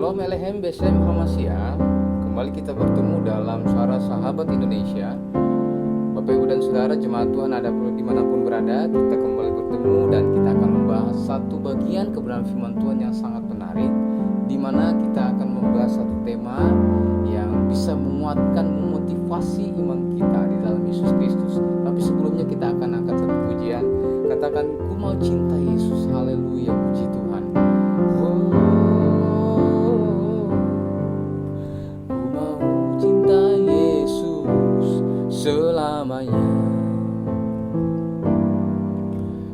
Shalom Elehem Besem Hamasya. Kembali kita bertemu dalam Suara Sahabat Indonesia. Bapak Ibu dan Saudara jemaat Tuhan ada dimanapun berada, kita kembali bertemu dan kita akan membahas satu bagian kebenaran firman Tuhan yang sangat menarik, di mana kita akan membahas satu tema yang bisa menguatkan, memotivasi iman kita di dalam Yesus Kristus. Tapi sebelumnya kita akan angkat satu pujian. Katakan, ku mau cinta Yesus, haleluya, puji Tuhan. Selamanya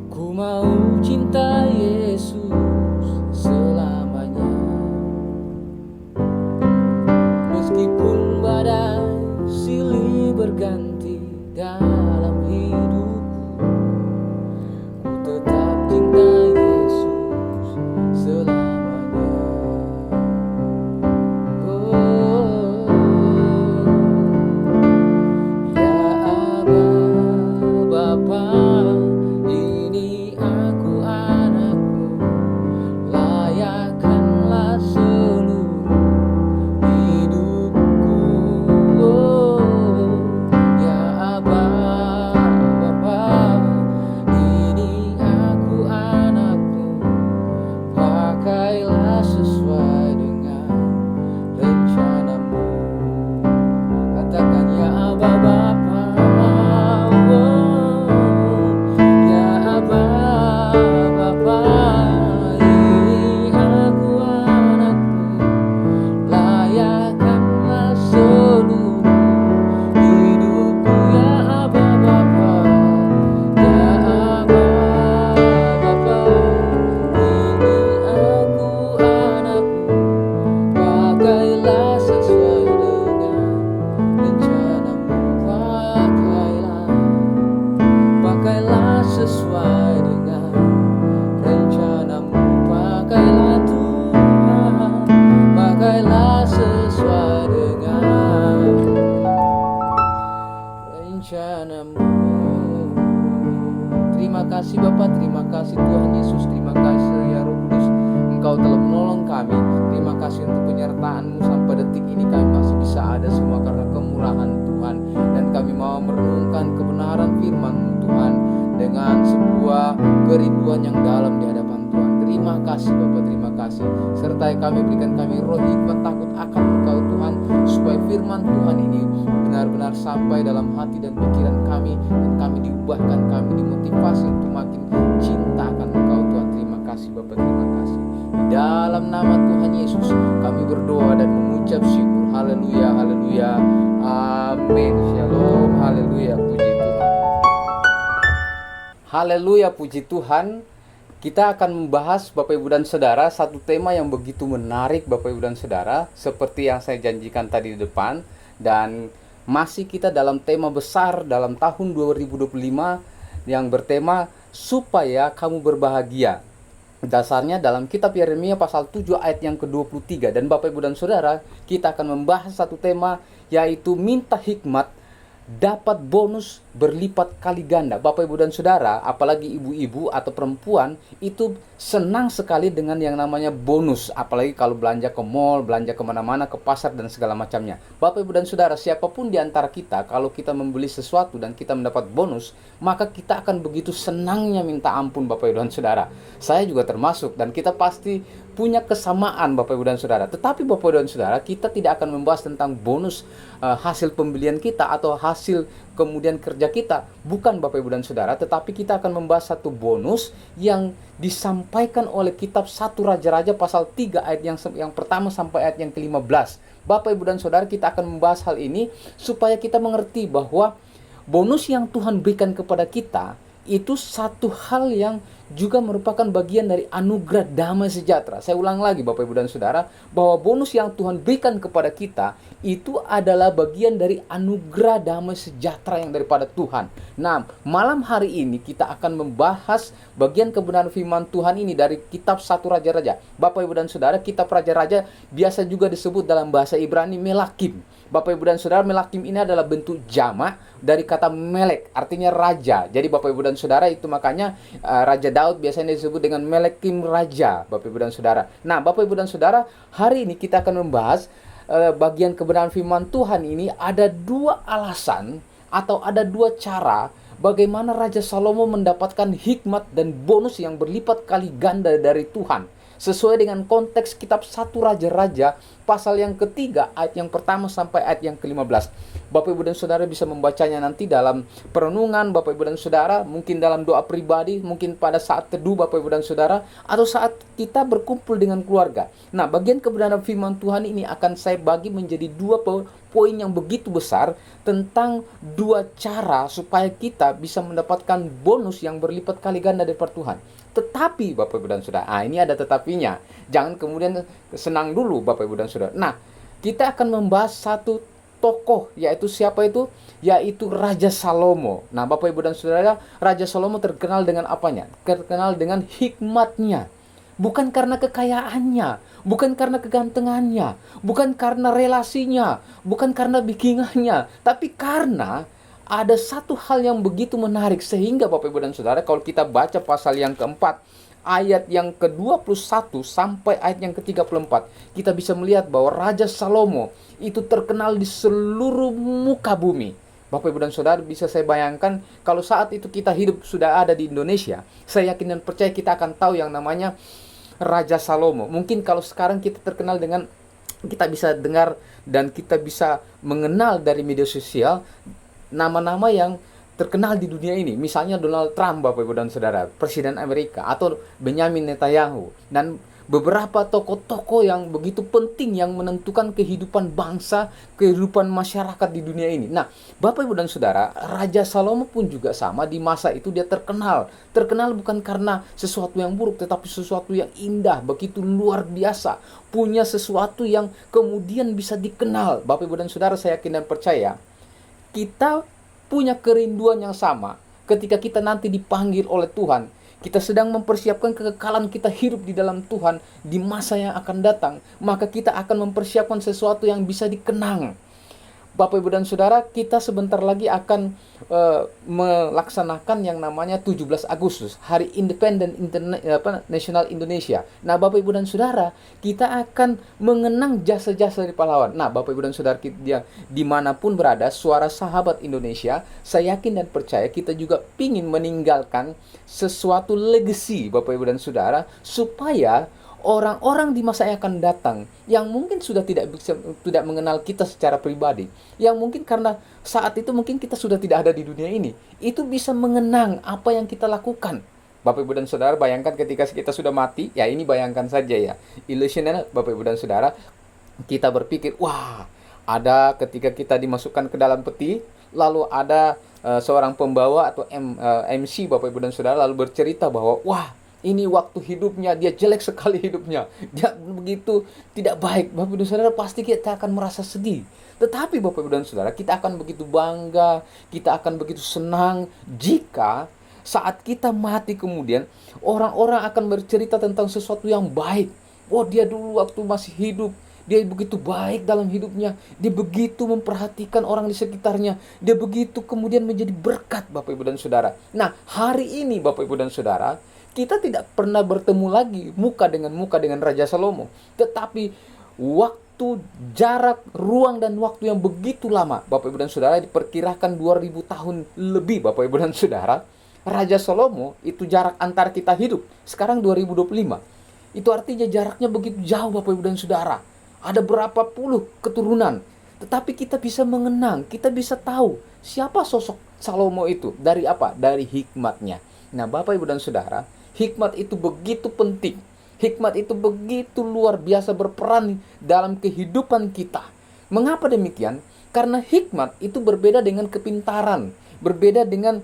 ku mau cinta Yesus selamanya, meskipun badai silih berganti dalam hidupku, ku tetap cinta Yesus selamanya. Terima kasih Bapa, terima kasih Tuhan Yesus, terima kasih ya Roh Kudus, Engkau telah menolong kami. Terima kasih untuk penyertaan-Mu sampai detik ini kami masih bisa ada semua karena kemurahan Tuhan. Dan kami mau merenungkan kebenaran firman-Mu Tuhan dengan sebuah kerinduan yang dalam di hadapan Tuhan. Terima kasih Bapa, terima kasih. Sertai kami, berikan kami roh hikmat takut akan Engkau Tuhan, supaya firman Tuhan ini benar-benar sampai dalam hati dan pikiran kami, dan kami diubahkan, kami dimotivasi untuk makin cinta akan Engkau Tuhan. Terima kasih Bapa, terima kasih. Di dalam nama Tuhan Yesus kami berdoa dan mengucap syukur. Haleluya, haleluya, amin. Shalom, haleluya, puji Tuhan. Haleluya, puji Tuhan. Kita akan membahas Bapak Ibu dan Saudara satu tema yang begitu menarik Bapak Ibu dan Saudara, seperti yang saya janjikan tadi di depan. Dan masih kita dalam tema besar dalam tahun 2025 yang bertema supaya kamu berbahagia. Dasarnya dalam kitab Yeremia pasal 7 ayat yang ke-23. Dan Bapak Ibu dan Saudara, kita akan membahas satu tema, yaitu minta hikmat dapat bonus berlipat kali ganda. Bapak Ibu dan Saudara, apalagi ibu-ibu atau perempuan, itu senang sekali dengan yang namanya bonus. Apalagi kalau belanja ke mall, belanja kemana-mana, ke pasar dan segala macamnya. Bapak Ibu dan Saudara, siapapun di antara kita, kalau kita membeli sesuatu dan kita mendapat bonus, maka kita akan begitu senangnya minta ampun Bapak Ibu dan Saudara. Saya juga termasuk, dan kita pasti punya kesamaan Bapak Ibu dan Saudara. Tetapi Bapak Ibu dan Saudara, kita tidak akan membahas tentang bonus hasil pembelian kita atau hasil kemudian kerja kita. Bukan Bapak Ibu dan Saudara, tetapi kita akan membahas satu bonus yang disampaikan oleh kitab 1 Raja-Raja pasal 3 ayat yang pertama sampai ayat yang ke-15. Bapak Ibu dan Saudara, kita akan membahas hal ini supaya kita mengerti bahwa bonus yang Tuhan berikan kepada kita itu satu hal yang juga merupakan bagian dari anugerah damai sejahtera. Saya ulang lagi Bapak Ibu dan Saudara, bahwa bonus yang Tuhan berikan kepada kita itu adalah bagian dari anugerah damai sejahtera yang daripada Tuhan. Nah, malam hari ini kita akan membahas bagian kebenaran firman Tuhan ini dari kitab 1 Raja-Raja. Bapak Ibu dan Saudara, kitab Raja-Raja biasa juga disebut dalam bahasa Ibrani Melakim. Bapak Ibu dan Saudara, Melakim ini adalah bentuk jamak dari kata melek, artinya raja. Jadi Bapak Ibu dan Saudara, itu makanya Raja Daud biasanya disebut dengan Melekim Raja, Bapak Ibu dan Saudara. Nah, Bapak Ibu dan Saudara, hari ini kita akan membahas bagian kebenaran firman Tuhan ini. Ada dua alasan atau ada dua cara bagaimana Raja Salomo mendapatkan hikmat dan bonus yang berlipat kali ganda dari Tuhan. Sesuai dengan konteks kitab 1 Raja-Raja pasal yang ketiga ayat yang pertama sampai ayat yang ke-15. Bapak Ibu dan Saudara bisa membacanya nanti dalam perenungan Bapak Ibu dan Saudara, mungkin dalam doa pribadi, mungkin pada saat teduh Bapak Ibu dan Saudara, atau saat kita berkumpul dengan keluarga. Nah, bagian kebenaran firman Tuhan ini akan saya bagi menjadi dua poin yang begitu besar tentang dua cara supaya kita bisa mendapatkan bonus yang berlipat kali ganda dari Tuhan. Tetapi Bapak Ibu dan Saudara, ini ada tetapinya. Jangan kemudian senang dulu Bapak Ibu dan Saudara. Nah, kita akan membahas satu tokoh, yaitu siapa itu? Yaitu Raja Salomo. Nah, Bapak Ibu dan Saudara, Raja Salomo terkenal dengan apanya? Terkenal dengan hikmatnya. Bukan karena kekayaannya, bukan karena kegantengannya, bukan karena relasinya, bukan karena bikingannya, tapi karena ada satu hal yang begitu menarik sehingga Bapak Ibu dan Saudara, kalau kita baca pasal yang keempat ayat yang ke-21 sampai ayat yang ke-34, kita bisa melihat bahwa Raja Salomo itu terkenal di seluruh muka bumi. Bapak Ibu dan Saudara, bisa saya bayangkan kalau saat itu kita hidup sudah ada di Indonesia, saya yakin dan percaya kita akan tahu yang namanya Raja Salomo. Mungkin kalau sekarang kita terkenal dengan, kita bisa dengar dan kita bisa mengenal dari media sosial nama-nama yang terkenal di dunia ini. Misalnya Donald Trump, Bapak Ibu dan Saudara, Presiden Amerika, atau Benyamin Netanyahu, dan beberapa tokoh-tokoh yang begitu penting yang menentukan kehidupan bangsa, kehidupan masyarakat di dunia ini. Nah, Bapak Ibu dan Saudara, Raja Salomo pun juga sama. Di masa itu dia terkenal. Terkenal bukan karena sesuatu yang buruk, tetapi sesuatu yang indah, begitu luar biasa. Punya sesuatu yang kemudian bisa dikenal. Bapak Ibu dan Saudara, saya yakin dan percaya kita punya kerinduan yang sama ketika kita nanti dipanggil oleh Tuhan. Kita sedang mempersiapkan kekekalan kita hidup di dalam Tuhan di masa yang akan datang. Maka kita akan mempersiapkan sesuatu yang bisa dikenang. Bapak Ibu dan Saudara, kita sebentar lagi akan melaksanakan yang namanya 17 Agustus, Hari Independen Nasional Indonesia. Nah, Bapak Ibu dan Saudara, kita akan mengenang jasa-jasa dari pahlawan. Nah, Bapak Ibu dan Saudara, dia dimanapun berada, suara sahabat Indonesia, saya yakin dan percaya kita juga ingin meninggalkan sesuatu legacy, Bapak Ibu dan Saudara, supaya orang-orang di masa yang akan datang yang mungkin sudah tidak mengenal kita secara pribadi, yang mungkin karena saat itu mungkin kita sudah tidak ada di dunia ini, itu bisa mengenang apa yang kita lakukan. Bapak Ibu dan Saudara, bayangkan ketika kita sudah mati, ya ini bayangkan saja ya, illusional Bapak Ibu dan Saudara, kita berpikir, wah, ada ketika kita dimasukkan ke dalam peti, lalu ada seorang pembawa atau MC Bapak Ibu dan Saudara lalu bercerita bahwa, wah, ini waktu hidupnya, dia jelek sekali hidupnya, dia begitu tidak baik. Bapak Ibu dan Saudara, pasti kita akan merasa sedih. Tetapi Bapak Ibu dan Saudara, kita akan begitu bangga, kita akan begitu senang jika saat kita mati kemudian orang-orang akan bercerita tentang sesuatu yang baik. Oh, dia dulu waktu masih hidup, dia begitu baik dalam hidupnya, dia begitu memperhatikan orang di sekitarnya, dia begitu kemudian menjadi berkat, Bapak Ibu dan Saudara. Nah, hari ini Bapak Ibu dan Saudara, kita tidak pernah bertemu lagi muka dengan Raja Salomo. Tetapi waktu, jarak, ruang, dan waktu yang begitu lama, Bapak Ibu dan Saudara, diperkirakan 2000 tahun lebih, Bapak Ibu dan Saudara. Raja Salomo itu jarak antar kita hidup. Sekarang 2025. Itu artinya jaraknya begitu jauh, Bapak Ibu dan Saudara. Ada berapa puluh keturunan. Tetapi kita bisa mengenang, kita bisa tahu siapa sosok Salomo itu. Dari apa? Dari hikmatnya. Nah, Bapak Ibu dan Saudara, hikmat itu begitu penting. Hikmat itu begitu luar biasa berperan dalam kehidupan kita. Mengapa demikian? Karena hikmat itu berbeda dengan kepintaran, berbeda dengan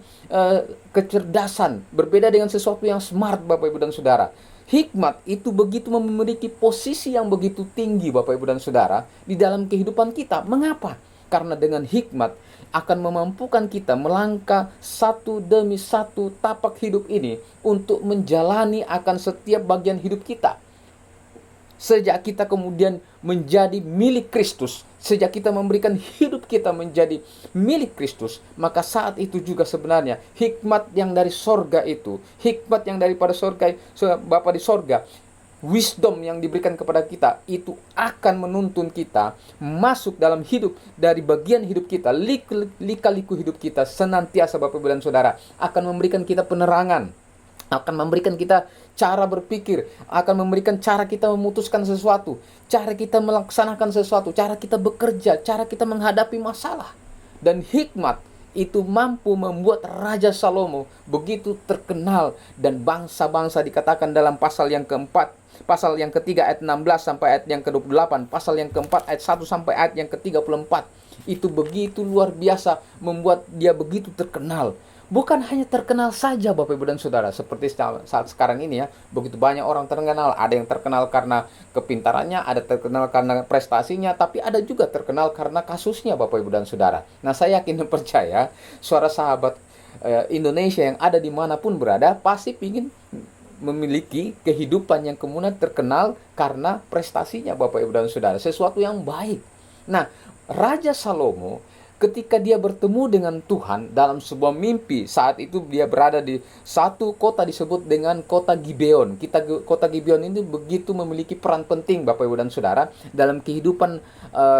kecerdasan, berbeda dengan sesuatu yang smart, Bapak Ibu dan Saudara. Hikmat itu begitu memiliki posisi yang begitu tinggi, Bapak Ibu dan Saudara, di dalam kehidupan kita. Mengapa? Karena dengan hikmat akan memampukan kita melangkah satu demi satu tapak hidup ini untuk menjalani akan setiap bagian hidup kita. sejak kita kemudian menjadi milik Kristus, sejak kita memberikan hidup kita menjadi milik Kristus, maka saat itu juga sebenarnya hikmat yang dari sorga itu, hikmat yang daripada sorga, Bapa di sorga, wisdom yang diberikan kepada kita itu akan menuntun kita masuk dalam hidup, dari bagian hidup kita, lika-liku hidup kita senantiasa Bapak Ibu dan Saudara, akan memberikan kita penerangan, akan memberikan kita cara berpikir, akan memberikan cara kita memutuskan sesuatu, cara kita melaksanakan sesuatu, cara kita bekerja, cara kita menghadapi masalah. Dan hikmat itu mampu membuat Raja Salomo begitu terkenal, dan bangsa-bangsa dikatakan dalam pasal yang keempat, pasal yang ketiga ayat 16 sampai ayat yang ke-28, pasal yang keempat ayat 1 sampai ayat yang ke-34, itu begitu luar biasa membuat dia begitu terkenal. Bukan hanya terkenal saja Bapak Ibu dan Saudara, seperti saat sekarang ini ya, begitu banyak orang terkenal. Ada yang terkenal karena kepintarannya, ada terkenal karena prestasinya, tapi ada juga terkenal karena kasusnya Bapak Ibu dan Saudara. Nah, saya yakin dan percaya suara sahabat Indonesia yang ada dimanapun berada pasti ingin memiliki kehidupan yang kemudian terkenal karena prestasinya Bapak Ibu dan Saudara, sesuatu yang baik. Nah, Raja Salomo ketika dia bertemu dengan Tuhan dalam sebuah mimpi, saat itu dia berada di satu kota disebut dengan kota Gibeon. Kota Gibeon ini begitu memiliki peran penting Bapak Ibu dan Saudara dalam kehidupan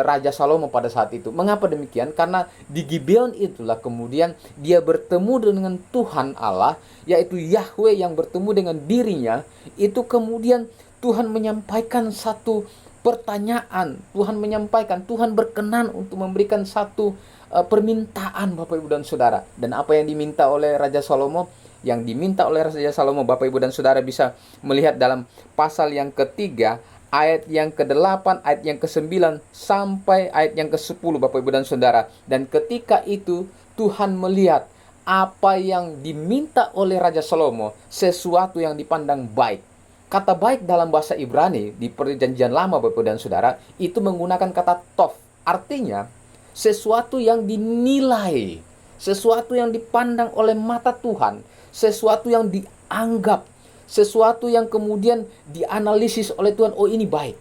Raja Salomo pada saat itu. Mengapa demikian? Karena di Gibeon itulah kemudian dia bertemu dengan Tuhan Allah, yaitu Yahweh yang bertemu dengan dirinya. Itu kemudian Tuhan menyampaikan satu pertanyaan, Tuhan berkenan untuk memberikan satu permintaan Bapak Ibu dan Saudara. Dan apa yang diminta oleh Raja Salomo? Yang diminta oleh Raja Salomo, Bapak Ibu dan Saudara bisa melihat dalam pasal yang ketiga, ayat yang ke-8, ayat yang ke-9 sampai ayat yang ke-10 Bapak Ibu dan Saudara. Dan ketika itu Tuhan melihat apa yang diminta oleh Raja Salomo, sesuatu yang dipandang baik. Kata baik dalam bahasa Ibrani di Perjanjian Lama Bapak dan Saudara itu menggunakan kata tov. Artinya sesuatu yang dinilai, sesuatu yang dipandang oleh mata Tuhan, sesuatu yang dianggap, sesuatu yang kemudian dianalisis oleh Tuhan, oh ini baik.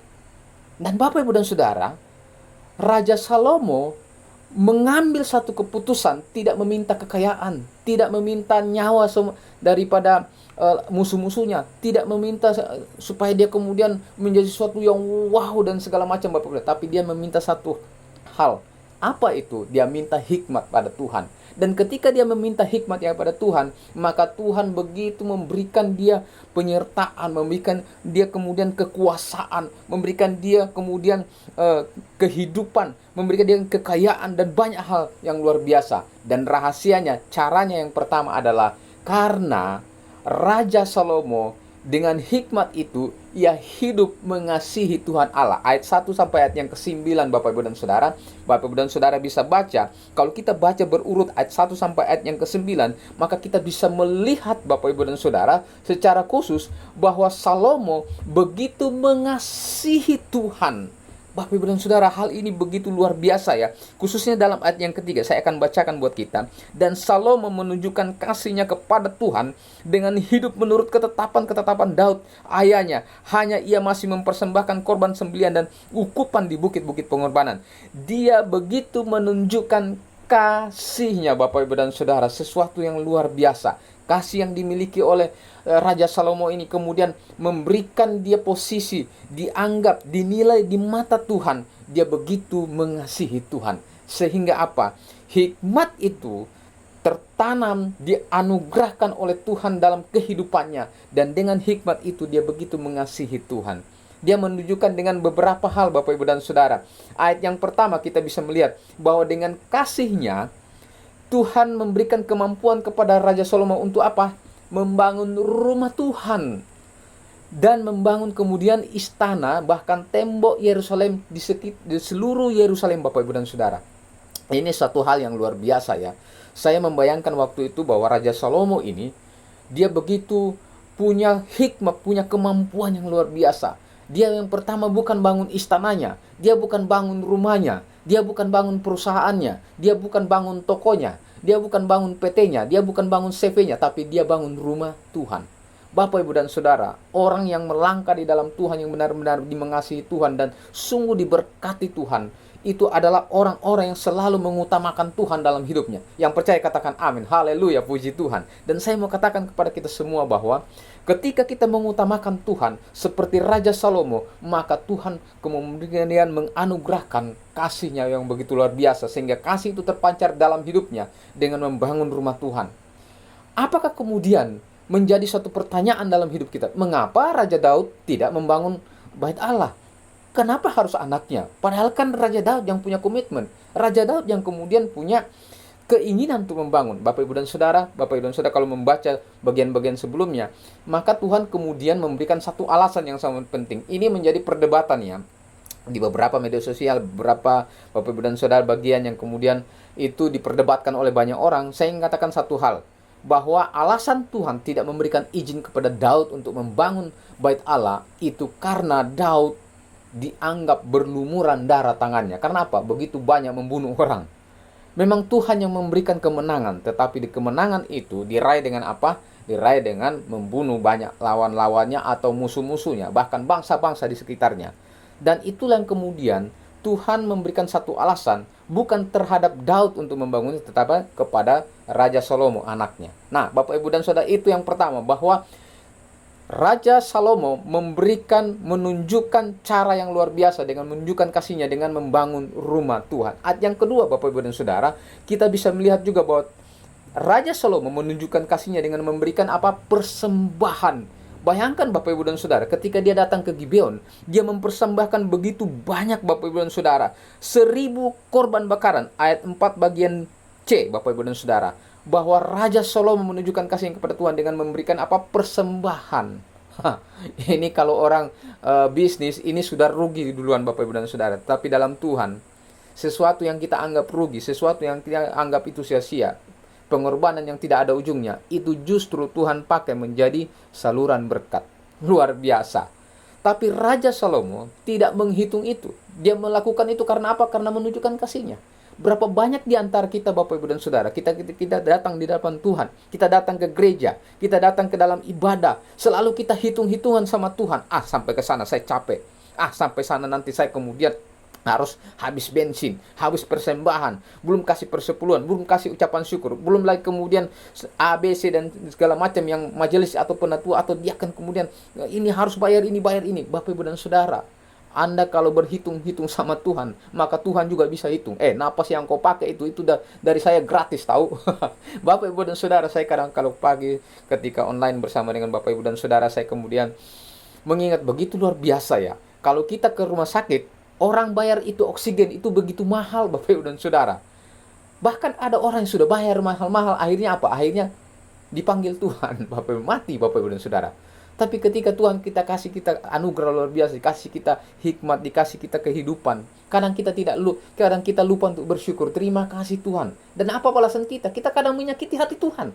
Dan Bapak Ibu dan Saudara, Raja Salomo mengambil satu keputusan, tidak meminta kekayaan, tidak meminta nyawa daripada musuh-musuhnya, tidak meminta supaya dia kemudian menjadi sesuatu yang wow dan segala macam Bapak Ibu, tapi dia meminta satu hal. Apa itu? Dia minta hikmat pada Tuhan. Dan ketika dia meminta hikmat yang pada Tuhan, maka Tuhan begitu memberikan dia penyertaan, memberikan dia kemudian kekuasaan, memberikan dia kemudian kehidupan, memberikan dia kekayaan dan banyak hal yang luar biasa. Dan rahasianya, caranya yang pertama adalah karena Raja Salomo dengan hikmat itu, ia hidup mengasihi Tuhan Allah. Ayat 1 sampai ayat yang ke-9 Bapak Ibu dan Saudara. Bapak Ibu dan Saudara bisa baca. Kalau kita baca berurut ayat 1 sampai ayat yang ke-9, maka kita bisa melihat Bapak Ibu dan Saudara secara khusus bahwa Salomo begitu mengasihi Tuhan. Bapak Ibu dan Saudara, hal ini begitu luar biasa ya. Khususnya dalam ayat yang ketiga, saya akan bacakan buat kita. Dan Salomo menunjukkan kasihnya kepada Tuhan dengan hidup menurut ketetapan Daud ayahnya. Hanya ia masih mempersembahkan korban sembelihan dan ukupan di bukit-bukit pengorbanan. Dia begitu menunjukkan kasihnya Bapak Ibu dan Saudara, sesuatu yang luar biasa. Kasih yang dimiliki oleh Raja Salomo ini kemudian memberikan dia posisi, dianggap, dinilai di mata Tuhan. Dia begitu mengasihi Tuhan. Sehingga apa? Hikmat itu tertanam, dianugerahkan oleh Tuhan dalam kehidupannya. Dan dengan hikmat itu dia begitu mengasihi Tuhan. Dia menunjukkan dengan beberapa hal Bapak Ibu dan Saudara. Ayat yang pertama kita bisa melihat bahwa dengan kasihnya Tuhan memberikan kemampuan kepada Raja Salomo untuk apa? Membangun rumah Tuhan dan membangun kemudian istana, bahkan tembok Yerusalem di seluruh Yerusalem Bapak Ibu dan Saudara. Ini satu hal yang luar biasa ya. Saya membayangkan waktu itu bahwa Raja Salomo ini dia begitu punya hikmat, punya kemampuan yang luar biasa. Dia yang pertama bukan bangun istananya, dia bukan bangun rumahnya, dia bukan bangun perusahaannya, dia bukan bangun tokonya, dia bukan bangun PT-nya, dia bukan bangun CV-nya, tapi dia bangun rumah Tuhan. Bapak, Ibu, dan Saudara, orang yang melangkah di dalam Tuhan, yang benar-benar mengasihi Tuhan dan sungguh diberkati Tuhan, itu adalah orang-orang yang selalu mengutamakan Tuhan dalam hidupnya. Yang percaya katakan amin, haleluya, puji Tuhan. Dan saya mau katakan kepada kita semua bahwa ketika kita mengutamakan Tuhan seperti Raja Salomo, maka Tuhan kemudian menganugerahkan kasih-Nya yang begitu luar biasa, sehingga kasih itu terpancar dalam hidupnya dengan membangun rumah Tuhan. Apakah kemudian menjadi suatu pertanyaan dalam hidup kita, mengapa Raja Daud tidak membangun bait Allah? Kenapa harus anaknya? Padahal kan Raja Daud yang punya komitmen. Raja Daud yang kemudian punya keinginan untuk membangun. Bapak, Ibu, dan Saudara, kalau membaca bagian-bagian sebelumnya, maka Tuhan kemudian memberikan satu alasan yang sangat penting. Ini menjadi perdebatan ya di beberapa media sosial, beberapa Bapak, Ibu, dan Saudara, bagian yang kemudian itu diperdebatkan oleh banyak orang. Saya ingin katakan satu hal, bahwa alasan Tuhan tidak memberikan izin kepada Daud untuk membangun bait Allah itu karena Daud dianggap berlumuran darah tangannya. Karena apa? Begitu banyak membunuh orang. Memang Tuhan yang memberikan kemenangan, tetapi di kemenangan itu diraih dengan apa? Diraih dengan membunuh banyak lawan-lawannya atau musuh-musuhnya, bahkan bangsa-bangsa di sekitarnya. Dan itulah yang kemudian Tuhan memberikan satu alasan, bukan terhadap Daud untuk membangunnya, tetapi kepada Raja Salomo, anaknya. Nah, Bapak, Ibu, dan Saudara, itu yang pertama, bahwa Raja Salomo menunjukkan cara yang luar biasa dengan menunjukkan kasihnya dengan membangun rumah Tuhan. Ayat yang kedua, Bapak, Ibu, dan Saudara, kita bisa melihat juga bahwa Raja Salomo menunjukkan kasihnya dengan memberikan apa? Persembahan. Bayangkan Bapak, Ibu, dan Saudara, ketika dia datang ke Gibeon, dia mempersembahkan begitu banyak, Bapak, Ibu, dan Saudara, 1.000 korban bakaran. Ayat 4 bagian C, Bapak, Ibu, dan Saudara, bahwa Raja Salomo menunjukkan kasih kepada Tuhan dengan memberikan apa? Persembahan. Ini kalau orang bisnis, ini sudah rugi duluan, Bapak, Ibu, dan Saudara. Tapi dalam Tuhan, sesuatu yang kita anggap rugi, sesuatu yang kita anggap itu sia-sia, pengorbanan yang tidak ada ujungnya, itu justru Tuhan pakai menjadi saluran berkat. Luar biasa. Tapi Raja Salomo tidak menghitung itu. Dia melakukan itu karena apa? Karena menunjukkan kasihnya. Berapa banyak di antara kita, Bapak, Ibu, dan Saudara, kita datang di depan Tuhan, kita datang ke gereja, kita datang ke dalam ibadah, selalu kita hitung-hitungan sama Tuhan. Sampai ke sana saya capek. Sampai sana nanti saya kemudian harus habis bensin, habis persembahan, belum kasih persepuluhan, belum kasih ucapan syukur, belum lagi kemudian A, B, C, dan segala macam yang majelis atau penatua atau diakan kemudian ini harus bayar ini, bayar ini. Bapak, Ibu, dan Saudara, Anda kalau berhitung-hitung sama Tuhan, maka Tuhan juga bisa hitung. Napas yang kau pakai itu dari saya gratis, tahu? Bapak, Ibu, dan Saudara, saya kadang kalau pagi ketika online bersama dengan Bapak, Ibu, dan Saudara, saya kemudian mengingat begitu luar biasa ya. Kalau kita ke rumah sakit, orang bayar itu oksigen itu begitu mahal, Bapak, Ibu, dan Saudara. Bahkan ada orang yang sudah bayar mahal-mahal, akhirnya apa? Akhirnya dipanggil Tuhan, Bapak, Ibu, mati, Bapak, Ibu, dan Saudara. Tapi ketika Tuhan kasih kita anugerah luar biasa, dikasih kita hikmat, dikasih kita kehidupan, kadang kita lupa untuk bersyukur. Terima kasih Tuhan. Dan apa balasan kita? Kita kadang menyakiti hati Tuhan.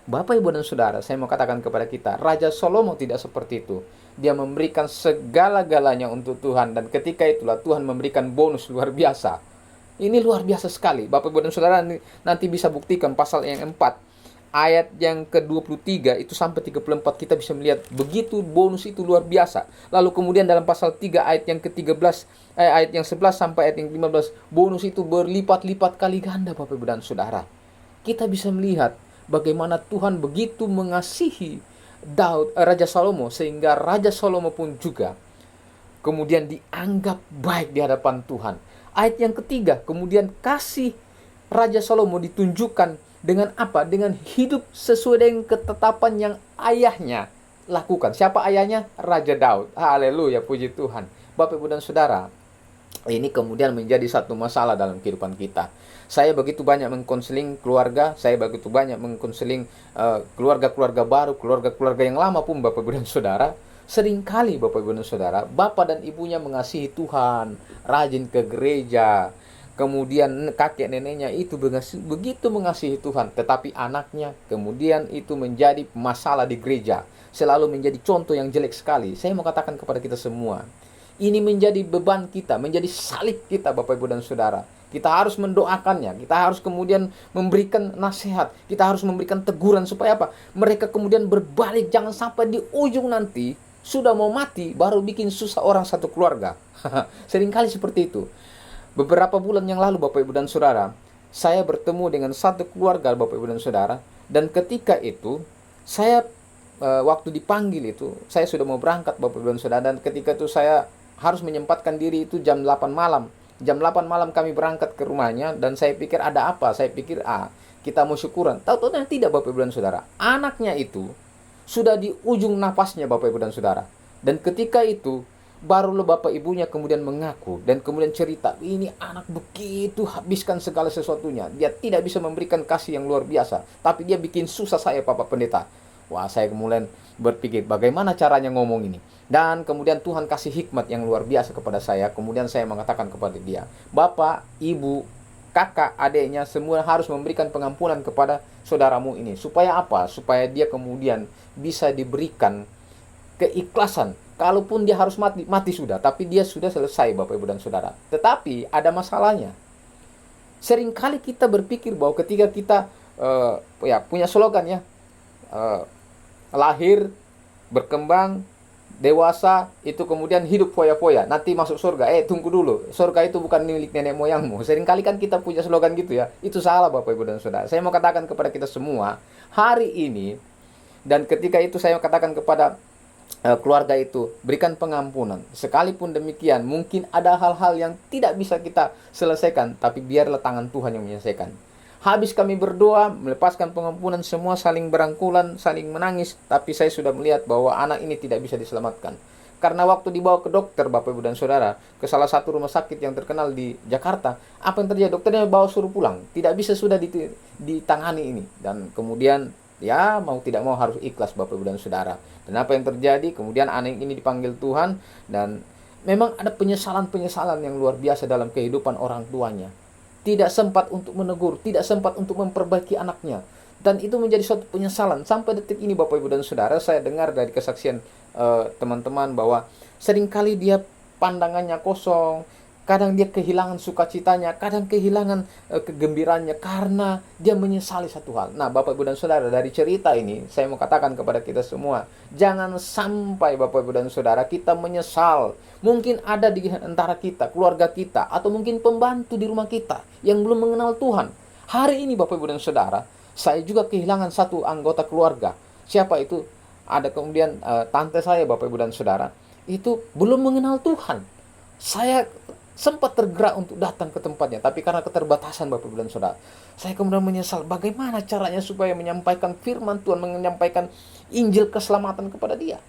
Bapak, Ibu, dan Saudara, saya mau katakan kepada kita, Raja Salomo tidak seperti itu. Dia memberikan segala-galanya untuk Tuhan, dan ketika itulah Tuhan memberikan bonus luar biasa. Ini luar biasa sekali. Bapak, Ibu, dan Saudara nanti bisa buktikan pasal yang 4. Ayat yang ke-23 itu sampai 34 kita bisa melihat begitu bonus itu luar biasa. Lalu kemudian dalam pasal 3 ayat yang ke-13 ayat yang 11 sampai ayat yang 15 bonus itu berlipat-lipat kali ganda, Bapak, Ibu, dan Saudara. Kita bisa melihat bagaimana Tuhan begitu mengasihi Raja Salomo, sehingga Raja Salomo pun juga kemudian dianggap baik di hadapan Tuhan. Ayat yang ketiga, kemudian kasih Raja Salomo ditunjukkan dengan apa? Dengan hidup sesuai dengan ketetapan yang ayahnya lakukan. Siapa ayahnya? Raja Daud. Haleluya, puji Tuhan. Bapak, Ibu, dan Saudara, ini kemudian menjadi satu masalah dalam kehidupan kita. Saya begitu banyak mengkonseling keluarga, saya begitu banyak mengkonseling keluarga-keluarga baru, keluarga-keluarga yang lama pun, Bapak, Ibu, dan Saudara. Seringkali, Bapak, Ibu, dan Saudara, bapak dan ibunya mengasihi Tuhan, rajin ke gereja, kemudian kakek neneknya itu begitu mengasihi Tuhan, tetapi anaknya kemudian itu menjadi masalah di gereja, selalu menjadi contoh yang jelek sekali. Saya mau katakan kepada kita semua, ini menjadi beban kita, menjadi salib kita, Bapak, Ibu, dan Saudara. Kita harus mendoakannya, kita harus kemudian memberikan nasihat, kita harus memberikan teguran supaya apa? Mereka kemudian berbalik, jangan sampai di ujung nanti sudah mau mati baru bikin susah orang satu keluarga. Seringkali seperti itu. Beberapa bulan yang lalu Bapak Ibu dan Saudara, saya bertemu dengan satu keluarga Bapak Ibu dan Saudara, dan ketika itu saya waktu dipanggil itu, saya sudah mau berangkat Bapak Ibu dan Saudara, dan ketika itu saya harus menyempatkan diri itu jam 8 malam. Jam 8 malam kami berangkat ke rumahnya, dan saya pikir ada apa? Saya pikir kita mau syukuran. Tahu-tahu tidak Bapak Ibu dan Saudara. Anaknya itu sudah di ujung nafasnya Bapak Ibu dan Saudara. Dan ketika itu barulah bapak ibunya kemudian mengaku dan kemudian cerita, ini anak begitu habiskan segala sesuatunya. Dia tidak bisa memberikan kasih yang luar biasa, tapi dia bikin susah saya Bapak Pendeta. Wah, saya kemudian berpikir bagaimana caranya ngomong ini. Dan kemudian Tuhan kasih hikmat yang luar biasa kepada saya. Kemudian saya mengatakan kepada dia, Bapak, Ibu, kakak, adiknya semua harus memberikan pengampunan kepada saudaramu ini. Supaya apa? Supaya dia kemudian bisa diberikan keikhlasan. Kalaupun dia harus mati, mati sudah. Tapi dia sudah selesai Bapak Ibu dan Saudara. Tetapi ada masalahnya. Seringkali kita berpikir bahwa ketika kita punya slogan ya, lahir, berkembang, dewasa, itu kemudian hidup foya-foya, nanti masuk surga. Tunggu dulu, surga itu bukan milik nenek moyangmu. Seringkali kan kita punya slogan gitu ya. Itu salah Bapak Ibu dan Saudara. Saya mau katakan kepada kita semua hari ini, dan ketika itu saya katakan kepada keluarga itu, berikan pengampunan. Sekalipun demikian, mungkin ada hal-hal yang tidak bisa kita selesaikan, tapi biarlah tangan Tuhan yang menyelesaikan. Habis kami berdoa, melepaskan pengampunan, semua saling berangkulan, saling menangis, tapi saya sudah melihat bahwa anak ini tidak bisa diselamatkan. Karena waktu dibawa ke dokter Bapak Ibu dan Saudara, ke salah satu rumah sakit yang terkenal di Jakarta, apa yang terjadi? Dokternya bawa suruh pulang, tidak bisa sudah ditangani ini. Dan kemudian ya mau tidak mau harus ikhlas Bapak Ibu dan Saudara. Dan apa yang terjadi? Kemudian anak ini dipanggil Tuhan, dan memang ada penyesalan-penyesalan yang luar biasa dalam kehidupan orang tuanya. Tidak sempat untuk menegur, tidak sempat untuk memperbaiki anaknya. Dan itu menjadi suatu penyesalan. Sampai detik ini Bapak Ibu dan Saudara, saya dengar dari kesaksian teman-teman bahwa seringkali dia pandangannya kosong, kadang dia kehilangan sukacitanya, kadang kehilangan kegembiraannya karena dia menyesali satu hal. Nah Bapak Ibu dan Saudara, dari cerita ini saya mau katakan kepada kita semua, jangan sampai Bapak Ibu dan Saudara kita menyesal. Mungkin ada di antara kita, keluarga kita, atau mungkin pembantu di rumah kita yang belum mengenal Tuhan. Hari ini Bapak Ibu dan Saudara, saya juga kehilangan satu anggota keluarga. Siapa itu? Ada kemudian tante saya Bapak Ibu dan Saudara, itu belum mengenal Tuhan. Saya sempat tergerak untuk datang ke tempatnya, tapi karena keterbatasan Bapak Ibu dan Saudara, saya kemudian menyesal bagaimana caranya supaya menyampaikan firman Tuhan, menyampaikan Injil keselamatan kepada dia.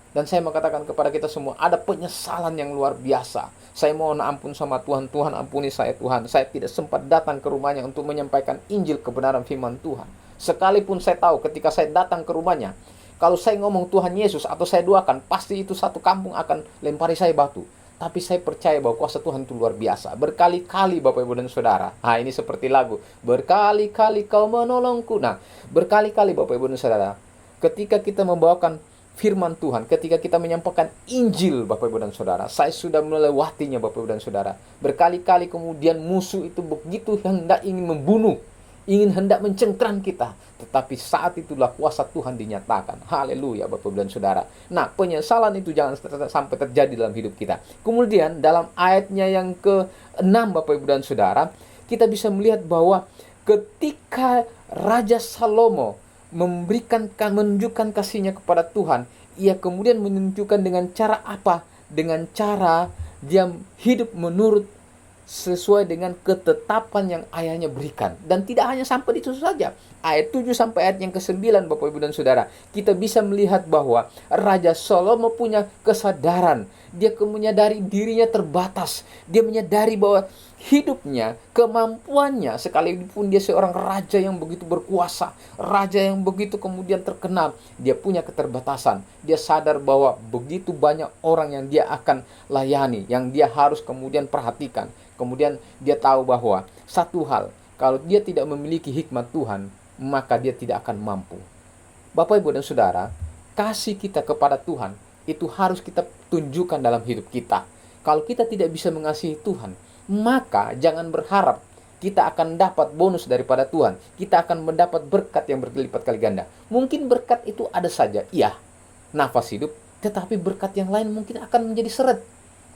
Dan saya mengatakan kepada kita semua, ada penyesalan yang luar biasa. Saya mohon ampun sama Tuhan, Tuhan ampuni saya Tuhan. Saya tidak sempat datang ke rumahnya untuk menyampaikan Injil kebenaran firman Tuhan. Sekalipun saya tahu ketika saya datang ke rumahnya, kalau saya ngomong Tuhan Yesus atau saya doakan, pasti itu satu kampung akan lempari saya batu. Tapi saya percaya bahwa kuasa Tuhan itu luar biasa. Berkali-kali Bapak Ibu dan Saudara. Ini seperti lagu, berkali-kali kau menolongku. Nah, berkali-kali Bapak Ibu dan Saudara, ketika kita membawakan firman Tuhan, ketika kita menyampaikan Injil Bapak Ibu dan Saudara, saya sudah melewatinya Bapak Ibu dan Saudara. Berkali-kali kemudian musuh itu begitu hendak ingin membunuh, ingin hendak mencengkram kita, tetapi saat itulah kuasa Tuhan dinyatakan. Haleluya Bapak Ibu dan Saudara. Nah, penyesalan itu jangan sampai terjadi dalam hidup kita. Kemudian dalam ayatnya yang ke-6 Bapak Ibu dan Saudara, kita bisa melihat bahwa ketika Raja Salomo menunjukkan kasihnya kepada Tuhan, ia kemudian menunjukkan dengan cara apa? Dengan cara dia hidup menurut sesuai dengan ketetapan yang ayahnya berikan. Dan tidak hanya sampai di situ saja. Ayat 7 sampai ayat yang ke-9 Bapak Ibu dan Saudara, kita bisa melihat bahwa Raja Salomo punya kesadaran. Dia menyadari dirinya terbatas. Dia menyadari bahwa hidupnya, kemampuannya, sekalipun dia seorang raja yang begitu berkuasa, raja yang begitu kemudian terkenal, dia punya keterbatasan. Dia sadar bahwa begitu banyak orang yang dia akan layani, yang dia harus kemudian perhatikan. Kemudian dia tahu bahwa satu hal, kalau dia tidak memiliki hikmat Tuhan, maka dia tidak akan mampu. Bapak Ibu dan Saudara, kasih kita kepada Tuhan itu harus kita tunjukkan dalam hidup kita. Kalau kita tidak bisa mengasihi Tuhan, maka jangan berharap kita akan dapat bonus daripada Tuhan. Kita akan mendapat berkat yang berlipat kali ganda. Mungkin berkat itu ada saja, iya, nafas hidup, tetapi berkat yang lain mungkin akan menjadi seret.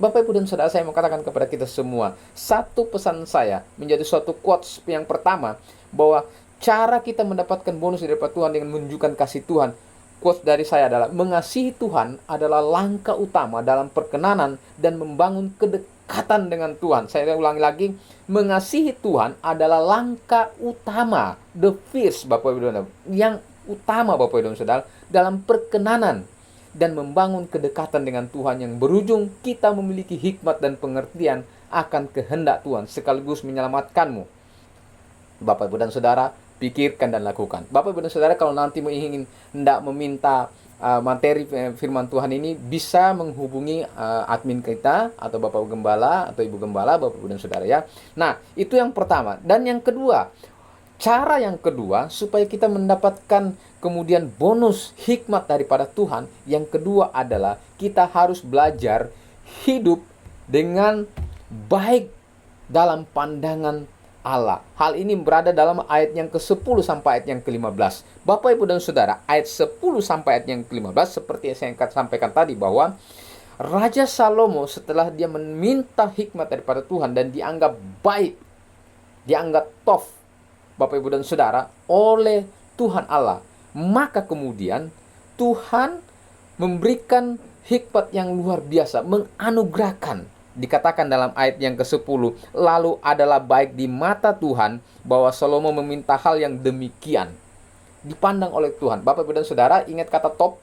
Bapak, Ibu, dan Saudara, saya mau katakan kepada kita semua, satu pesan saya menjadi suatu quotes yang pertama, bahwa cara kita mendapatkan bonus daripada Tuhan dengan menunjukkan kasih Tuhan. Quotes dari saya adalah, mengasihi Tuhan adalah langkah utama dalam perkenanan dan membangun kedekatan dengan Tuhan. Saya ulangi lagi, mengasihi Tuhan adalah langkah utama, the first, Bapak, Ibu, dan Saudara, yang utama, Bapak, Ibu, dan Saudara, dalam perkenanan dan membangun kedekatan dengan Tuhan, yang berujung kita memiliki hikmat dan pengertian akan kehendak Tuhan sekaligus menyelamatkanmu. Bapak, Ibu, dan Saudara, pikirkan dan lakukan. Bapak, Ibu, dan Saudara, kalau nanti ingin hendak meminta materi firman Tuhan ini, bisa menghubungi admin kita atau Bapak Gembala atau Ibu Gembala, Bapak, Ibu, dan Saudara, ya. Nah, itu yang pertama. Dan yang kedua, cara yang kedua supaya kita mendapatkan kemudian bonus hikmat daripada Tuhan, yang kedua adalah kita harus belajar hidup dengan baik dalam pandangan Allah. Hal ini berada dalam ayat yang ke-10 sampai ayat yang ke-15. Bapak, Ibu, dan Saudara, ayat 10 sampai ayat yang ke-15 seperti yang saya sampaikan tadi, bahwa Raja Salomo setelah dia meminta hikmat daripada Tuhan dan dianggap baik, dianggap tof, Bapak, Ibu, dan Saudara, oleh Tuhan Allah, maka kemudian Tuhan memberikan hikmat yang luar biasa, menganugerahkan. Dikatakan dalam ayat yang ke-10, lalu adalah baik di mata Tuhan bahwa Salomo meminta hal yang demikian. Dipandang oleh Tuhan. Bapak, Ibu, dan Saudara, ingat kata top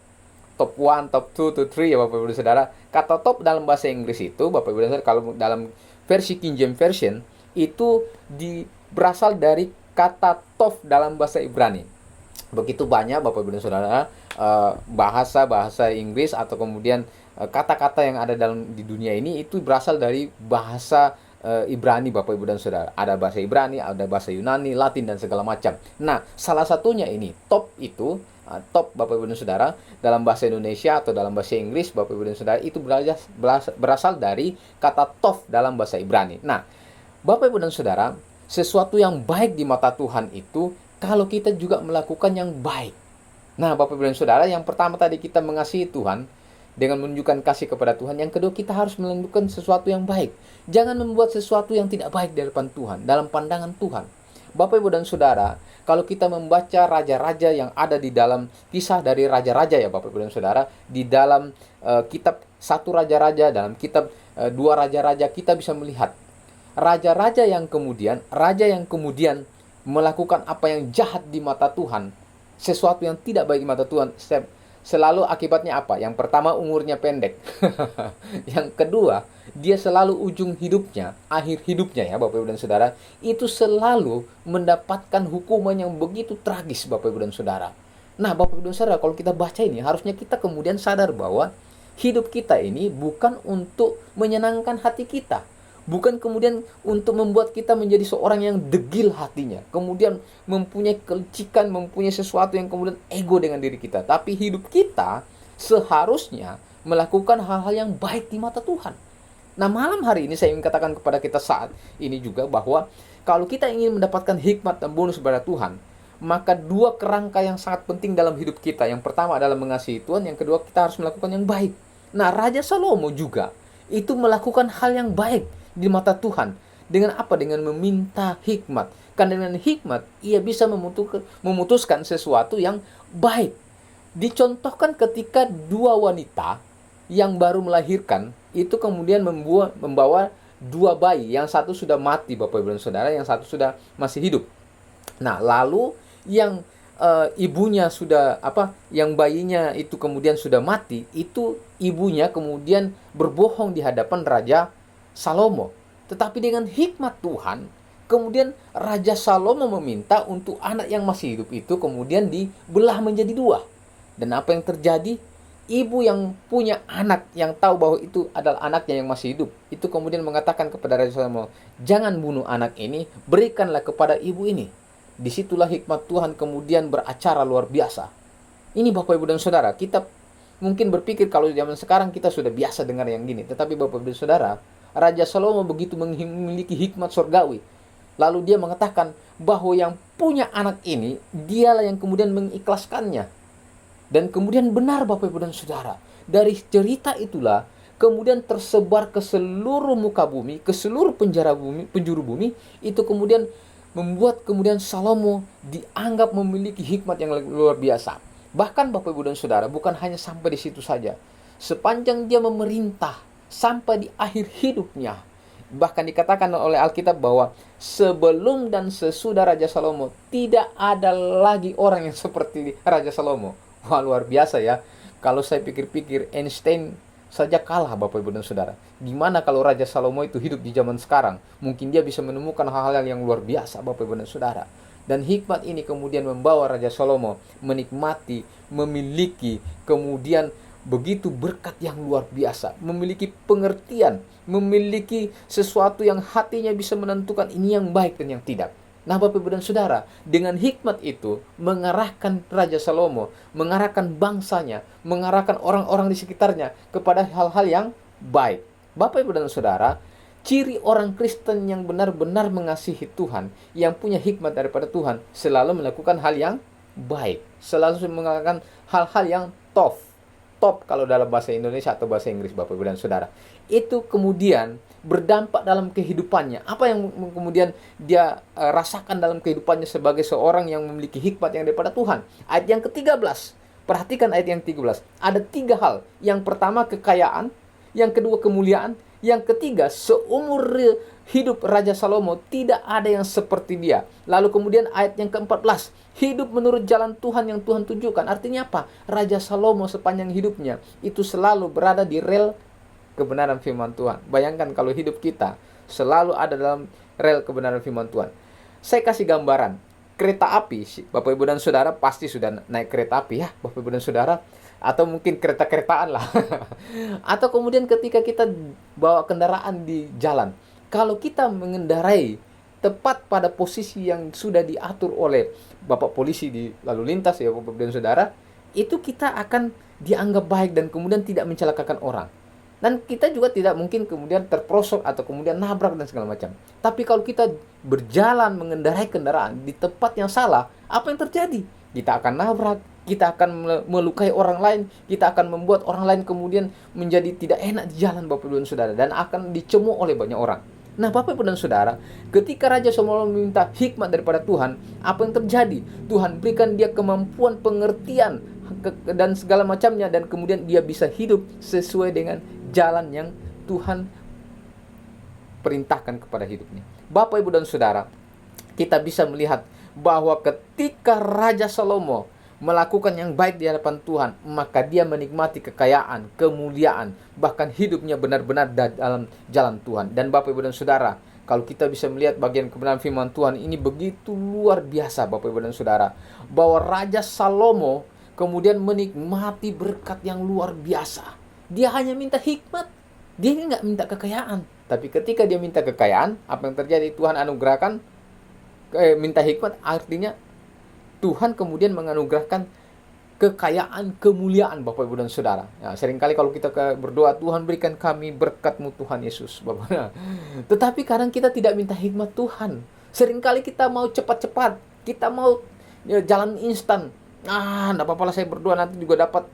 1, top 2, top 3, ya Bapak, Ibu, dan Saudara. Kata top dalam bahasa Inggris itu, Bapak, Ibu, dan Saudara, kalau dalam versi King James Version, itu berasal dari kata tov dalam bahasa Ibrani. Begitu banyak, Bapak, Ibu, dan Saudara, bahasa Inggris atau kemudian kata-kata yang ada di dunia ini itu berasal dari bahasa Ibrani, Bapak, Ibu, dan Saudara. Ada bahasa Ibrani, ada bahasa Yunani, Latin, dan segala macam. Nah, salah satunya ini, top itu, top, Bapak, Ibu, dan Saudara, dalam bahasa Indonesia atau dalam bahasa Inggris, Bapak, Ibu, dan Saudara, itu berasal dari kata tov dalam bahasa Ibrani. Nah, Bapak, Ibu, dan Saudara, sesuatu yang baik di mata Tuhan itu kalau kita juga melakukan yang baik. Nah, Bapak, Ibu, dan Saudara, yang pertama tadi kita mengasihi Tuhan dengan menunjukkan kasih kepada Tuhan. Yang kedua, kita harus melakukan sesuatu yang baik. Jangan membuat sesuatu yang tidak baik di depan Tuhan, dalam pandangan Tuhan. Bapak, Ibu, dan Saudara, kalau kita membaca raja-raja yang ada di dalam kisah dari raja-raja, ya Bapak, Ibu, dan Saudara, di dalam kitab 1 Raja-Raja, dalam kitab 2 Raja-Raja, kita bisa melihat raja-raja yang kemudian melakukan apa yang jahat di mata Tuhan, sesuatu yang tidak baik di mata Tuhan, selalu akibatnya apa? Yang pertama, umurnya pendek. Yang kedua, dia selalu akhir hidupnya, ya Bapak, Ibu, dan Saudara, itu selalu mendapatkan hukuman yang begitu tragis, Bapak, Ibu, dan Saudara. Nah, Bapak, Ibu, dan Saudara, kalau kita baca ini, harusnya kita kemudian sadar bahwa hidup kita ini bukan untuk menyenangkan hati kita, bukan kemudian untuk membuat kita menjadi seorang yang degil hatinya, kemudian mempunyai kelicikan, mempunyai sesuatu yang kemudian ego dengan diri kita. Tapi hidup kita seharusnya melakukan hal-hal yang baik di mata Tuhan. Nah, malam hari ini saya ingin katakan kepada kita saat ini juga bahwa kalau kita ingin mendapatkan hikmat dan bonus kepada Tuhan, maka 2 kerangka yang sangat penting dalam hidup kita. Yang pertama adalah mengasihi Tuhan, yang kedua kita harus melakukan yang baik. Nah, Raja Salomo juga itu melakukan hal yang baik di mata Tuhan. Dengan apa? Dengan meminta hikmat. Karena dengan hikmat ia bisa memutuskan sesuatu yang baik. Dicontohkan ketika 2 wanita yang baru melahirkan itu kemudian membawa 2 bayi. Yang satu sudah mati, Bapak, Ibu, dan Saudara, yang satu sudah masih hidup. Nah, lalu yang ibunya yang bayinya itu kemudian sudah mati, itu ibunya kemudian berbohong di hadapan Raja Salomo. Tetapi dengan hikmat Tuhan, kemudian Raja Salomo meminta untuk anak yang masih hidup itu kemudian dibelah menjadi 2. Dan apa yang terjadi? Ibu yang punya anak, yang tahu bahwa itu adalah anaknya yang masih hidup, itu kemudian mengatakan kepada Raja Salomo, jangan bunuh anak ini, berikanlah kepada ibu ini. Disitulah hikmat Tuhan kemudian beracara luar biasa. Ini Bapak, Ibu, dan Saudara, kita mungkin berpikir kalau zaman sekarang kita sudah biasa dengar yang gini. Tetapi Bapak, Ibu, dan Saudara, Raja Salomo begitu memiliki hikmat surgawi. Lalu dia mengatakan bahwa yang punya anak ini, dialah yang kemudian mengikhlaskannya. Dan kemudian benar Bapak Ibu dan Saudara, dari cerita itulah kemudian tersebar ke seluruh muka bumi, ke seluruh penjuru bumi, itu kemudian membuat kemudian Salomo dianggap memiliki hikmat yang luar biasa. Bahkan Bapak Ibu dan Saudara, bukan hanya sampai di situ saja. Sepanjang dia memerintah sampai di akhir hidupnya, bahkan dikatakan oleh Alkitab bahwa sebelum dan sesudah Raja Salomo tidak ada lagi orang yang seperti Raja Salomo. Wah, luar biasa ya. Kalau saya pikir-pikir, Einstein saja kalah Bapak Ibu dan Saudara. Gimana kalau Raja Salomo itu hidup di zaman sekarang? Mungkin dia bisa menemukan hal-hal yang luar biasa Bapak Ibu dan Saudara. Dan hikmat ini kemudian membawa Raja Salomo menikmati, memiliki, kemudian begitu berkat yang luar biasa, memiliki pengertian, memiliki sesuatu yang hatinya bisa menentukan ini yang baik dan yang tidak. Nah Bapak Ibu dan Saudara, dengan hikmat itu mengarahkan Raja Salomo, mengarahkan bangsanya, mengarahkan orang-orang di sekitarnya kepada hal-hal yang baik. Bapak Ibu dan Saudara, ciri orang Kristen yang benar-benar mengasihi Tuhan, yang punya hikmat daripada Tuhan, selalu melakukan hal yang baik, selalu melakukan hal-hal yang top kalau dalam bahasa Indonesia atau bahasa Inggris Bapak Ibu dan Saudara. Itu kemudian berdampak dalam kehidupannya. Apa yang kemudian dia rasakan dalam kehidupannya sebagai seorang yang memiliki hikmat yang daripada Tuhan. Ayat yang ke-13. Perhatikan ayat yang 13. Ada 3 hal. Yang pertama kekayaan, yang kedua kemuliaan, yang ketiga seumur hidup Raja Salomo tidak ada yang seperti dia. Lalu kemudian ayat yang ke-14, hidup menurut jalan Tuhan yang Tuhan tunjukkan. Artinya apa? Raja Salomo sepanjang hidupnya itu selalu berada di rel kebenaran firman Tuhan. Bayangkan kalau hidup kita selalu ada dalam rel kebenaran firman Tuhan. Saya kasih gambaran. Kereta api, Bapak Ibu dan Saudara pasti sudah naik kereta api ya, Bapak Ibu dan Saudara. Atau mungkin kereta-keretaan lah. Atau kemudian ketika kita bawa kendaraan di jalan, kalau kita mengendarai tepat pada posisi yang sudah diatur oleh Bapak polisi di lalu lintas ya Bapak dan Saudara, itu kita akan dianggap baik dan kemudian tidak mencelakakan orang. Dan kita juga tidak mungkin kemudian terprosok atau kemudian nabrak dan segala macam. Tapi kalau kita berjalan mengendarai kendaraan di tempat yang salah, apa yang terjadi? Kita akan nabrak, kita akan melukai orang lain, kita akan membuat orang lain kemudian menjadi tidak enak di jalan Bapak Ibu dan Saudara, dan akan dicemooh oleh banyak orang. Nah Bapak Ibu dan Saudara, ketika Raja Salomo meminta hikmat daripada Tuhan, apa yang terjadi? Tuhan berikan dia kemampuan pengertian dan segala macamnya, dan kemudian dia bisa hidup sesuai dengan jalan yang Tuhan perintahkan kepada hidupnya. Bapak Ibu dan Saudara, kita bisa melihat bahwa ketika Raja Salomo melakukan yang baik di hadapan Tuhan, maka dia menikmati kekayaan, kemuliaan, bahkan hidupnya benar-benar dalam jalan Tuhan. Dan Bapak Ibu dan Saudara, kalau kita bisa melihat bagian kebenaran firman Tuhan ini begitu luar biasa Bapak Ibu dan Saudara, bahwa Raja Salomo kemudian menikmati berkat yang luar biasa. Dia hanya minta hikmat, dia nggak minta kekayaan. Tapi ketika dia minta kekayaan, apa yang terjadi? Tuhan anugerahkan, minta hikmat artinya Tuhan kemudian menganugerahkan kekayaan, kemuliaan Bapak Ibu dan Saudara. Ya, seringkali kalau kita berdoa, Tuhan berikan kami berkat-Mu Tuhan Yesus, Bapak. Tetapi kadang kita tidak minta hikmat Tuhan. Seringkali kita mau cepat-cepat, kita mau jalan instan. Enggak apa-apa lah saya berdoa nanti juga dapat.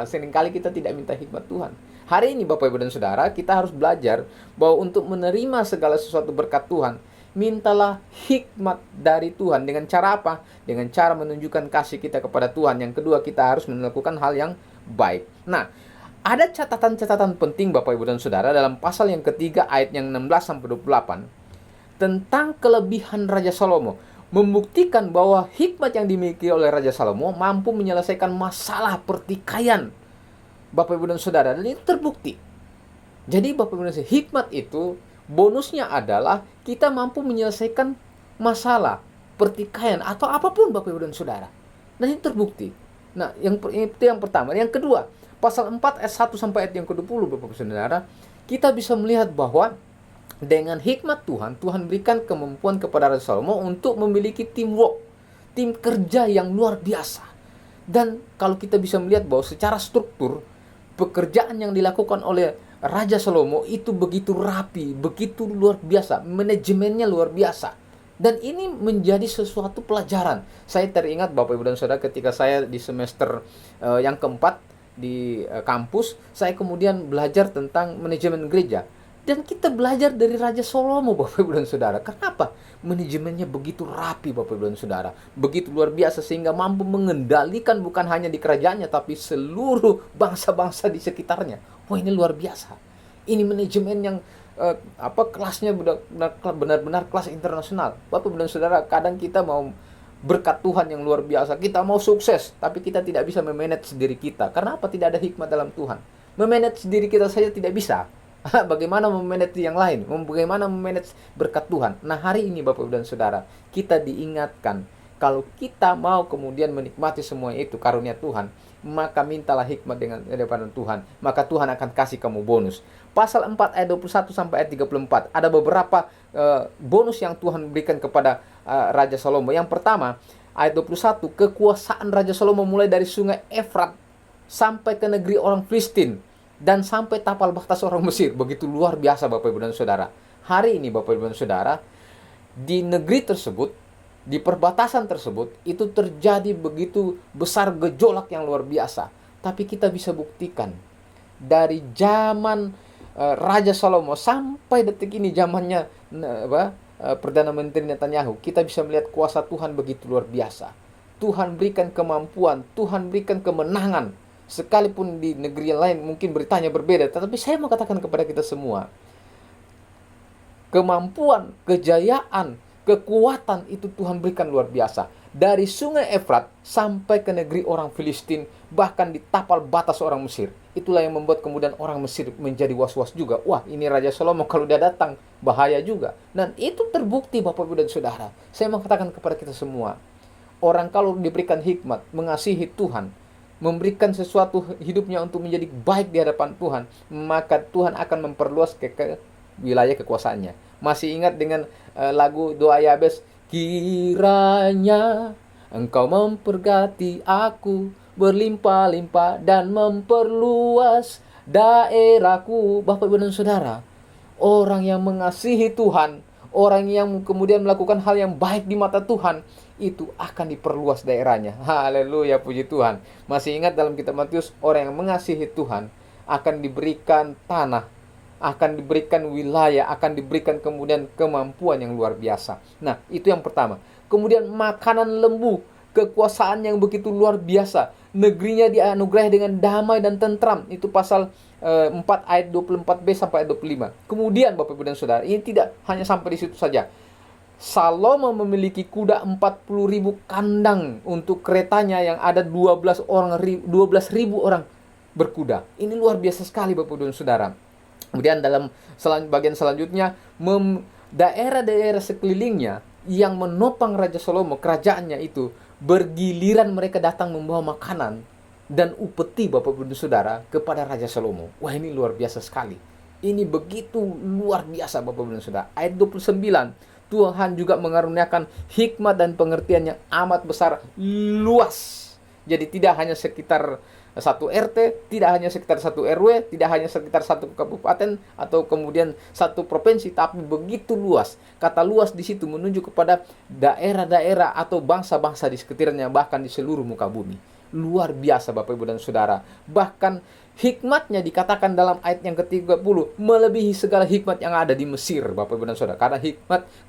Seringkali kita tidak minta hikmat Tuhan. Hari ini Bapak Ibu dan Saudara, kita harus belajar bahwa untuk menerima segala sesuatu berkat Tuhan, mintalah hikmat dari Tuhan. Dengan cara apa? Dengan cara menunjukkan kasih kita kepada Tuhan. Yang kedua, kita harus melakukan hal yang baik. Nah, ada catatan-catatan penting Bapak Ibu dan Saudara dalam pasal yang ketiga ayat yang 16-28 tentang kelebihan Raja Salomo, membuktikan bahwa hikmat yang dimiliki oleh Raja Salomo mampu menyelesaikan masalah pertikaian Bapak Ibu dan Saudara, dan itu terbukti. Jadi Bapak Ibu dan Saudara, hikmat itu bonusnya adalah kita mampu menyelesaikan masalah pertikaian atau apapun Bapak Ibu dan Saudara. Dan itu terbukti. Nah, itu yang pertama. Yang kedua, pasal 4 ayat 1 sampai ayat yang ke-20 Bapak Ibu dan Saudara, kita bisa melihat bahwa dengan hikmat Tuhan, Tuhan berikan kemampuan kepada Raja Salomo untuk memiliki teamwork, tim kerja yang luar biasa. Dan kalau kita bisa melihat bahwa secara struktur, pekerjaan yang dilakukan oleh Raja Salomo itu begitu rapi, begitu luar biasa, manajemennya luar biasa. Dan ini menjadi sesuatu pelajaran. Saya teringat Bapak Ibu dan Saudara, ketika saya di semester yang keempat di kampus, saya kemudian belajar tentang manajemen gereja. Dan kita belajar dari Raja Salomo, Bapak Ibu dan Saudara. Kenapa? Manajemennya begitu rapi, Bapak Ibu dan Saudara. Begitu luar biasa sehingga mampu mengendalikan bukan hanya di kerajaannya, tapi seluruh bangsa-bangsa di sekitarnya. Wah, ini luar biasa. Ini manajemen yang kelasnya benar-benar kelas internasional. Bapak Ibu dan Saudara, kadang kita mau berkat Tuhan yang luar biasa, kita mau sukses, tapi kita tidak bisa memanage diri kita. Karena apa? Tidak ada hikmat dalam Tuhan. Memanage diri kita saja tidak bisa. Bagaimana memanage yang lain? Bagaimana memanage berkat Tuhan? Nah, hari ini Bapak Ibu dan Saudara, kita diingatkan kalau kita mau kemudian menikmati semua itu karunia Tuhan, maka mintalah hikmat daripada Tuhan, maka Tuhan akan kasih kamu bonus. Pasal 4 ayat 21 sampai ayat 34, ada beberapa bonus yang Tuhan berikan kepada Raja Salomo. Yang pertama, ayat 21, kekuasaan Raja Salomo mulai dari sungai Efrat sampai ke negeri orang Filistin dan sampai tapal batas orang Mesir. Begitu luar biasa Bapak Ibu dan Saudara. Hari ini Bapak Ibu dan Saudara, di negeri tersebut, di perbatasan tersebut, itu terjadi begitu besar gejolak yang luar biasa. Tapi kita bisa buktikan dari zaman Raja Salomo sampai detik ini, zamannya Perdana Menteri Netanyahu, kita bisa melihat kuasa Tuhan begitu luar biasa. Tuhan berikan kemampuan, Tuhan berikan kemenangan. Sekalipun di negeri yang lain mungkin beritanya berbeda, tetapi saya mau katakan kepada kita semua, kemampuan, kejayaan, kekuatan itu Tuhan berikan luar biasa. Dari sungai Efrat sampai ke negeri orang Filistin, bahkan di tapal batas orang Mesir. Itulah yang membuat kemudian orang Mesir menjadi was-was juga. Wah, ini Raja Salomo kalau dia datang bahaya juga. Dan itu terbukti Bapak Ibu dan Saudara. Saya mau katakan kepada kita semua, orang kalau diberikan hikmat, mengasihi Tuhan, memberikan sesuatu hidupnya untuk menjadi baik di hadapan Tuhan, maka Tuhan akan memperluas wilayah kekuasaannya. Masih ingat dengan lagu doa Yabes, kiranya Engkau memberkati aku berlimpah-limpah dan memperluas daerahku. Bapak Ibu dan Saudara, orang yang mengasihi Tuhan, orang yang kemudian melakukan hal yang baik di mata Tuhan, itu akan diperluas daerahnya. Haleluya, puji Tuhan. Masih ingat dalam kitab Matius, orang yang mengasihi Tuhan akan diberikan tanah, akan diberikan wilayah, akan diberikan kemudian kemampuan yang luar biasa. Nah, itu yang pertama. Kemudian makanan lembu, kekuasaan yang begitu luar biasa. Negerinya dianugerahi dengan damai dan tentram. Itu pasal 4 ayat 24b sampai ayat 25. Kemudian Bapak Ibu dan Saudara, ini tidak hanya sampai di situ saja. Salomo memiliki kuda 40.000 kandang untuk keretanya yang ada 12.000 orang berkuda. Ini luar biasa sekali Bapak Ibu dan Saudara. Kemudian dalam bagian selanjutnya, daerah-daerah sekelilingnya yang menopang Raja Salomo, kerajaannya itu, bergiliran mereka datang membawa makanan dan upeti Bapak Ibu dan Saudara kepada Raja Salomo. Wah, ini luar biasa sekali. Ini begitu luar biasa Bapak Ibu dan Saudara. Ayat 29, Tuhan juga mengaruniakan hikmat dan pengertian yang amat besar, luas. Jadi tidak hanya sekitar satu RT, tidak hanya sekitar satu RW, tidak hanya sekitar satu kabupaten atau kemudian satu provinsi, tapi begitu luas. Kata luas di situ menunjuk kepada daerah-daerah atau bangsa-bangsa di sekitarnya, bahkan di seluruh muka bumi. Luar biasa Bapak Ibu dan Saudara. Bahkan hikmatnya dikatakan dalam ayat yang ke-30 melebihi segala hikmat yang ada di Mesir, Bapak Ibu dan Saudara.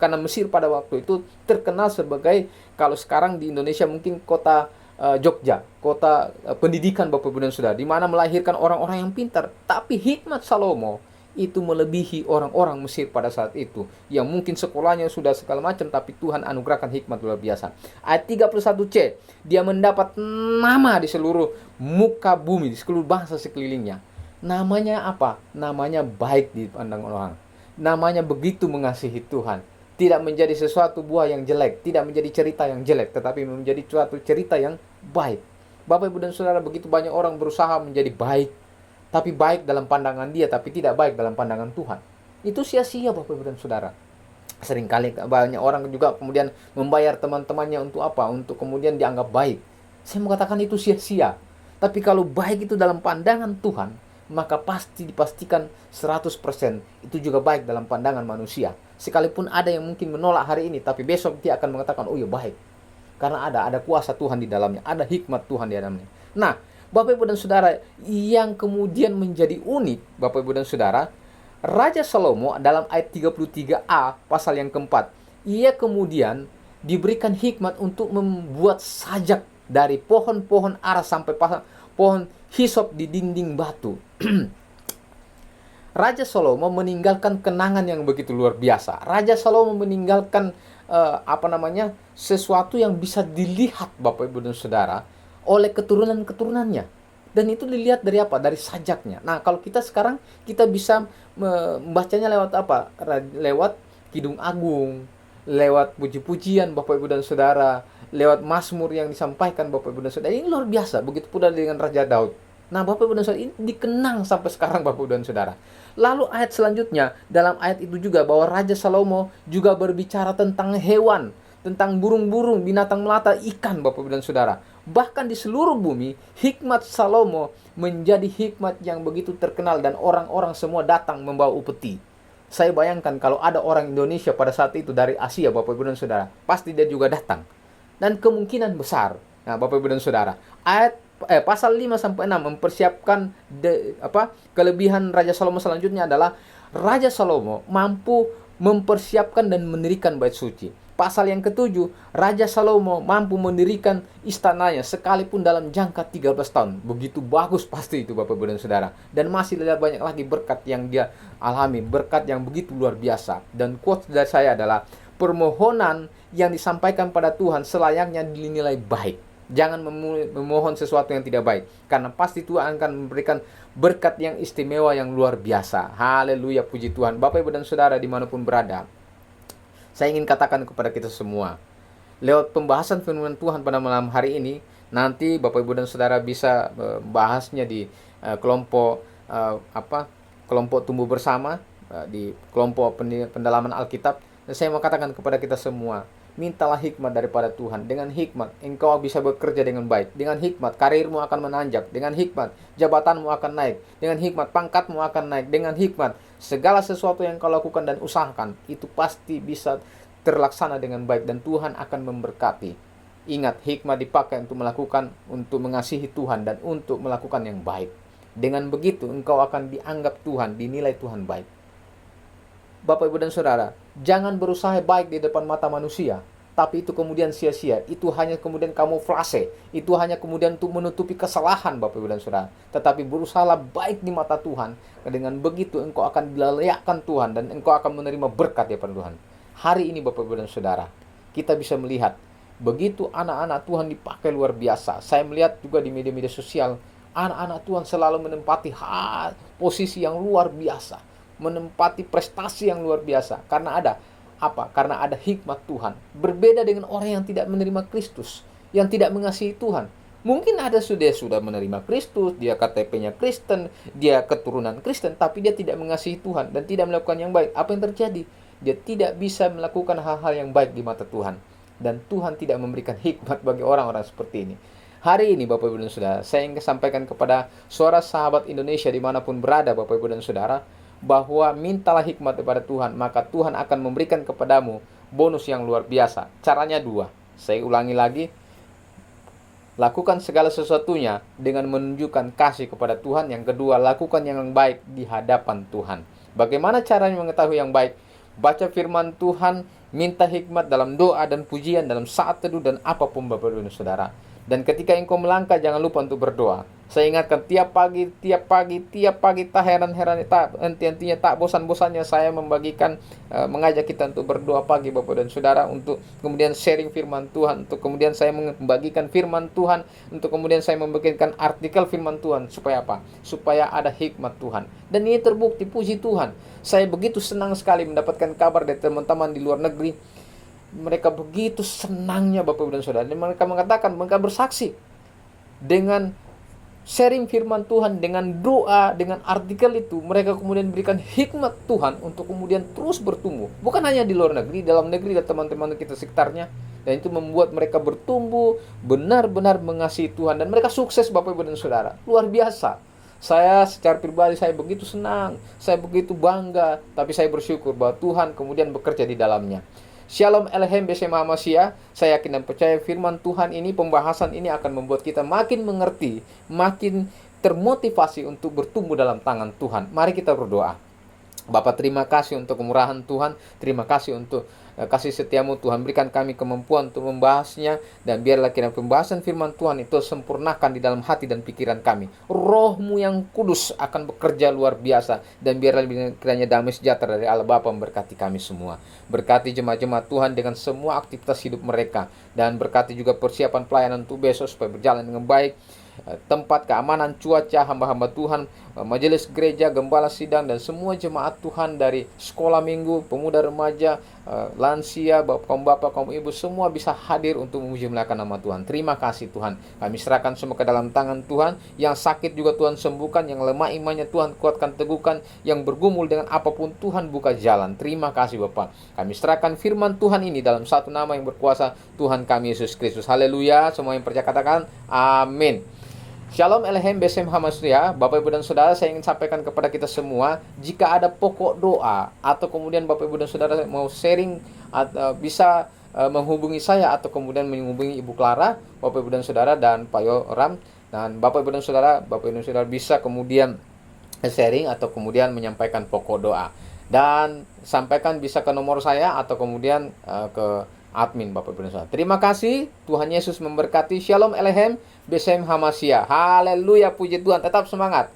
Karena Mesir pada waktu itu terkenal sebagai, kalau sekarang di Indonesia mungkin kota Jogja, kota pendidikan Bapak Ibu dan Saudara, di mana melahirkan orang-orang yang pintar. Tapi hikmat Salomo itu melebihi orang-orang Mesir pada saat itu, yang mungkin sekolahnya sudah segala macam, tapi Tuhan anugerahkan hikmat luar biasa. Ayat 31c, dia mendapat nama di seluruh muka bumi, di seluruh bangsa sekelilingnya. Namanya apa? Namanya baik di pandang orang. Namanya begitu mengasihi Tuhan. Tidak menjadi sesuatu buah yang jelek, tidak menjadi cerita yang jelek, tetapi menjadi suatu cerita yang baik. Bapak Ibu dan Saudara, begitu banyak orang berusaha menjadi baik, tapi baik dalam pandangan dia, tapi tidak baik dalam pandangan Tuhan. Itu sia-sia Bapak Ibu dan Saudara. Seringkali banyak orang juga kemudian membayar teman-temannya untuk apa? Untuk kemudian dianggap baik. Saya mengatakan itu sia-sia. Tapi kalau baik itu dalam pandangan Tuhan, maka pasti dipastikan 100% itu juga baik dalam pandangan manusia. Sekalipun ada yang mungkin menolak hari ini, tapi besok dia akan mengatakan, oh ya baik. Karena ada kuasa Tuhan di dalamnya, ada hikmat Tuhan di dalamnya. Nah, Bapak Ibu dan Saudara, yang kemudian menjadi unik, Bapak Ibu dan Saudara, Raja Salomo dalam ayat 33a pasal yang keempat, ia kemudian diberikan hikmat untuk membuat sajak dari pohon-pohon ara sampai pohon hisop di dinding batu. Raja Salomo meninggalkan kenangan yang begitu luar biasa. Raja Salomo meninggalkan sesuatu yang bisa dilihat Bapak Ibu dan Saudara oleh keturunan-keturunannya. Dan itu dilihat dari apa? Dari sajaknya. Nah, kalau kita sekarang, kita bisa membacanya lewat apa? Lewat Kidung Agung, lewat puji-pujian Bapak Ibu dan Saudara, lewat Mazmur yang disampaikan Bapak Ibu dan Saudara. Ini luar biasa. Begitu pula dengan Raja Daud. Nah, Bapak Ibu dan Saudara, ini dikenang sampai sekarang Bapak Ibu dan Saudara. Lalu ayat selanjutnya, dalam ayat itu juga bahwa Raja Salomo juga berbicara tentang hewan, tentang burung-burung, binatang melata, ikan Bapak Ibu dan Saudara. Bahkan di seluruh bumi, hikmat Salomo menjadi hikmat yang begitu terkenal dan orang-orang semua datang membawa upeti. Saya bayangkan kalau ada orang Indonesia pada saat itu dari Asia Bapak Ibu dan Saudara, pasti dia juga datang. Dan kemungkinan besar. Nah, Bapak Ibu dan Saudara, pasal 5 sampai 6 mempersiapkan kelebihan Raja Salomo selanjutnya adalah Raja Salomo mampu mempersiapkan dan mendirikan bait suci. Pasal yang ketujuh, Raja Salomo mampu mendirikan istananya sekalipun dalam jangka 13 tahun. Begitu bagus pasti itu Bapak Ibu dan Saudara. Dan masih ada banyak lagi berkat yang dia alami, berkat yang begitu luar biasa. Dan quote dari saya adalah, permohonan yang disampaikan pada Tuhan selayaknya dinilai baik. Jangan memohon sesuatu yang tidak baik, karena pasti Tuhan akan memberikan berkat yang istimewa yang luar biasa. Haleluya, puji Tuhan. Bapak Ibu dan Saudara dimanapun berada, saya ingin katakan kepada kita semua, lewat pembahasan firman Tuhan pada malam hari ini, nanti Bapak Ibu dan Saudara bisa bahasnya di kelompok tumbuh bersama, di kelompok pendalaman Alkitab. Dan saya mau katakan kepada kita semua, mintalah hikmat daripada Tuhan. Dengan hikmat engkau bisa bekerja dengan baik. Dengan hikmat karirmu akan menanjak. Dengan hikmat jabatanmu akan naik. Dengan hikmat pangkatmu akan naik. Dengan hikmat segala sesuatu yang kau lakukan dan usahakan, itu pasti bisa terlaksana dengan baik dan Tuhan akan memberkati. Ingat, hikmat dipakai untuk mengasihi Tuhan dan untuk melakukan yang baik. Dengan begitu engkau akan dianggap Tuhan, dinilai Tuhan baik. Bapak Ibu dan Saudara, jangan berusaha baik di depan mata manusia, tapi itu kemudian sia-sia. Itu hanya kemudian kamuflase. Itu hanya kemudian untuk menutupi kesalahan Bapak Ibu dan Saudara. Tetapi berusahalah baik di mata Tuhan. Dengan begitu engkau akan dilayakkan Tuhan dan engkau akan menerima berkat daripada Tuhan. Hari ini Bapak Ibu dan Saudara, kita bisa melihat begitu anak-anak Tuhan dipakai luar biasa. Saya melihat juga di media-media sosial, anak-anak Tuhan selalu menempati posisi yang luar biasa, menempati prestasi yang luar biasa. Karena ada apa? Karena ada hikmat Tuhan. Berbeda dengan orang yang tidak menerima Kristus, yang tidak mengasihi Tuhan. Mungkin ada sudah menerima Kristus, dia KTP-nya Kristen, dia keturunan Kristen, tapi dia tidak mengasihi Tuhan dan tidak melakukan yang baik. Apa yang terjadi? Dia tidak bisa melakukan hal-hal yang baik di mata Tuhan. Dan Tuhan tidak memberikan hikmat bagi orang-orang seperti ini. Hari ini Bapak Ibu dan Saudara, saya ingin sampaikan kepada suara sahabat Indonesia dimanapun berada Bapak Ibu dan Saudara, bahwa mintalah hikmat kepada Tuhan, maka Tuhan akan memberikan kepadamu bonus yang luar biasa. Caranya dua. Saya ulangi lagi. Lakukan segala sesuatunya dengan menunjukkan kasih kepada Tuhan. Yang kedua, lakukan yang baik di hadapan Tuhan. Bagaimana caranya mengetahui yang baik? Baca firman Tuhan, minta hikmat dalam doa dan pujian, dalam saat teduh dan apapun Bapak Ibu dan Saudara. Dan ketika engkau melangkah, jangan lupa untuk berdoa. Saya ingatkan tiap pagi, tak heran-heran, tak henti-hentinya, tak bosan-bosannya saya mengajak kita untuk berdoa pagi Bapak dan Saudara, untuk kemudian sharing firman Tuhan, untuk kemudian saya membagikan firman Tuhan, untuk kemudian saya membagikan artikel firman Tuhan. Supaya apa? Supaya ada hikmat Tuhan. Dan ini terbukti, puji Tuhan. Saya begitu senang sekali mendapatkan kabar dari teman-teman di luar negeri. Mereka begitu senangnya Bapak Ibu dan Saudara. Dan mereka mengatakan, mereka bersaksi dengan sharing firman Tuhan, dengan doa, dengan artikel itu, mereka kemudian berikan hikmat Tuhan untuk kemudian terus bertumbuh. Bukan hanya di luar negeri, dalam negeri dan teman-teman kita sekitarnya. Dan itu membuat mereka bertumbuh, benar-benar mengasihi Tuhan, dan mereka sukses Bapak Ibu dan Saudara. Luar biasa. Saya secara pribadi saya begitu senang, saya begitu bangga, tapi saya bersyukur bahwa Tuhan kemudian bekerja di dalamnya. Shalom Elohim Besem Hamasya. Saya yakin dan percaya firman Tuhan ini, pembahasan ini akan membuat kita makin mengerti, makin termotivasi untuk bertumbuh dalam tangan Tuhan. Mari kita berdoa. Bapa, terima kasih untuk kemurahan Tuhan, terima kasih untuk kasih setiamu Tuhan. Berikan kami kemampuan untuk membahasnya, dan biarlah kiranya pembahasan firman Tuhan itu sempurnakan di dalam hati dan pikiran kami. Roh-Mu yang kudus akan bekerja luar biasa, dan biarlah kiranya damai sejahtera dari Allah Bapa memberkati kami semua. Berkati jemaat-jemaat Tuhan dengan semua aktivitas hidup mereka, dan berkati juga persiapan pelayanan untuk besok supaya berjalan dengan baik. Tempat keamanan cuaca, hamba-hamba Tuhan, majelis gereja, gembala sidang, dan semua jemaat Tuhan dari sekolah minggu, pemuda remaja, lansia, bapak, kaum ibu, semua bisa hadir untuk memuji muliakan nama Tuhan. Terima kasih Tuhan. Kami serahkan semua ke dalam tangan Tuhan. Yang sakit juga Tuhan sembuhkan, yang lemah imannya Tuhan kuatkan, teguhkan, yang bergumul dengan apapun Tuhan buka jalan. Terima kasih Bapak. Kami serahkan firman Tuhan ini dalam satu nama yang berkuasa, Tuhan kami Yesus Kristus. Haleluya. Semua yang percaya katakan amin. Shalom Elohim Besem Hamasya. Bapak Ibu dan Saudara, saya ingin sampaikan kepada kita semua, jika ada pokok doa atau kemudian Bapak Ibu dan Saudara mau sharing, atau bisa menghubungi saya atau kemudian menghubungi Ibu Clara, Bapak Ibu dan Saudara, dan Pak Yoram, dan Bapak Ibu dan Saudara bisa kemudian sharing atau kemudian menyampaikan pokok doa, dan sampaikan bisa ke nomor saya atau kemudian ke admin Bapak Ibu dan Saudara. Terima kasih, Tuhan Yesus memberkati. Shalom Elohim Besem Hamasya. Haleluya, puji Tuhan. Tetap semangat.